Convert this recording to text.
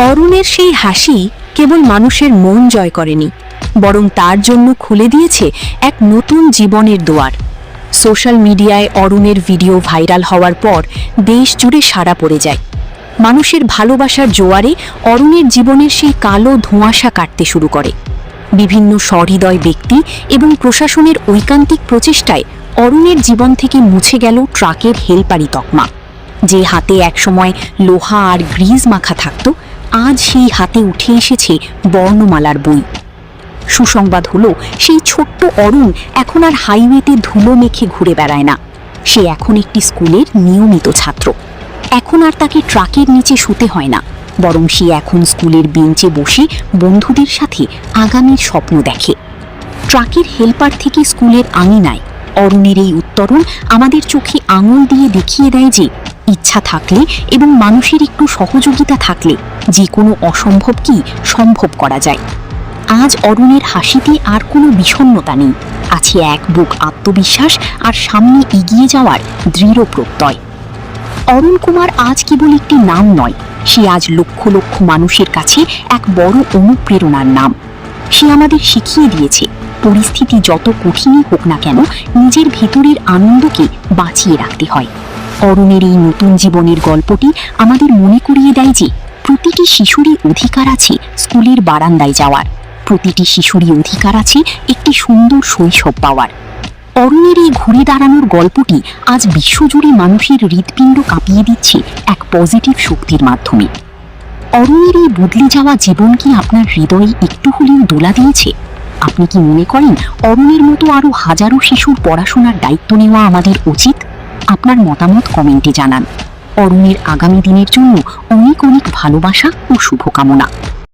অরুণের সেই হাসি কেবল মানুষের মন জয় করেনি, বরং তার জন্য খুলে দিয়েছে এক নতুন জীবনের দুয়ার। সোশ্যাল মিডিয়ায় অরুণের ভিডিও ভাইরাল হওয়ার পর দেশ জুড়ে সাড়া পড়ে যায়। মানুষের ভালোবাসার জোয়ারে অরুণের জীবনের সেই কালো ধোঁয়াশা কাটতে শুরু করে। বিভিন্ন সহৃদয় ব্যক্তি এবং প্রশাসনের ঐকান্তিক প্রচেষ্টায় অরুণের জীবন থেকে মুছে গেল ট্রাকের হেলপারি তকমা। যে হাতে একসময় লোহা আর গ্রিজ মাখা থাকত, আজ সেই হাতে উঠে এসেছে বর্ণমালার বই। সুসংবাদ হলো, সেই ছোট্ট অরুণ এখন আর হাইওয়েতে ধুলো মেখে ঘুরে বেড়ায় না। সে এখন একটি স্কুলের নিয়মিত ছাত্র। এখন আর তাকে ট্রাকের নিচে শুতে হয় না, বরং সে এখন স্কুলের বেঞ্চে বসে বন্ধুদের সাথে আগামীর স্বপ্ন দেখে। ট্রাকের হেলপার থেকে স্কুলের আঙিনায় অরুণের এই উত্তরণ আমাদের চোখে আঙুল দিয়ে দেখিয়ে দেয় যে ইচ্ছা থাকলে এবং মানুষের একটু সহযোগিতা থাকলে যে কোনো অসম্ভবকেই সম্ভব করা যায়। আজ অরুণের হাসিতে আর কোনো বিষণ্ণতা নেই, আছে এক বুক আত্মবিশ্বাস আর সামনে এগিয়ে যাওয়ার দৃঢ় প্রত্যয়। অরুণ কুমার আজ কেবল একটি নাম নয়, সে আজ লক্ষ লক্ষ মানুষের কাছে এক বড় অনুপ্রেরণার নাম। সে আমাদের শিখিয়ে দিয়েছে, পরিস্থিতি যত কঠিনই হোক না কেন, নিজের ভেতরের আনন্দকে বাঁচিয়ে রাখতে হয়। অরুণের এই নতুন জীবনের গল্পটি আমাদের মনে করিয়ে দেয় যে প্রতিটি শিশুরই অধিকার আছে স্কুলের বারান্দায় যাওয়ার, প্রতিটি শিশুরই অধিকার আছে একটি সুন্দর শৈশব পাওয়ার। অরুণের এই ঘুরে দাঁড়ানোর গল্পটি আজ বিশ্বজুড়ে মানুষের হৃৎপিণ্ড কাঁপিয়ে দিচ্ছে এক পজিটিভ শক্তির মাধ্যমে। অরুণের এই বদলে যাওয়া জীবন কি আপনার হৃদয়ে একটু হলেও দোলা দিয়েছে? আপনি কি মনে করেন অরুণের মতো আরও হাজারো শিশুর পড়াশোনার দায়িত্ব নেওয়া আমাদের উচিত? আপনার মতামত কমেন্টে জানান। অরুণের আগামী দিনের জন্য অনেক অনেক ভালোবাসা ও শুভকামনা।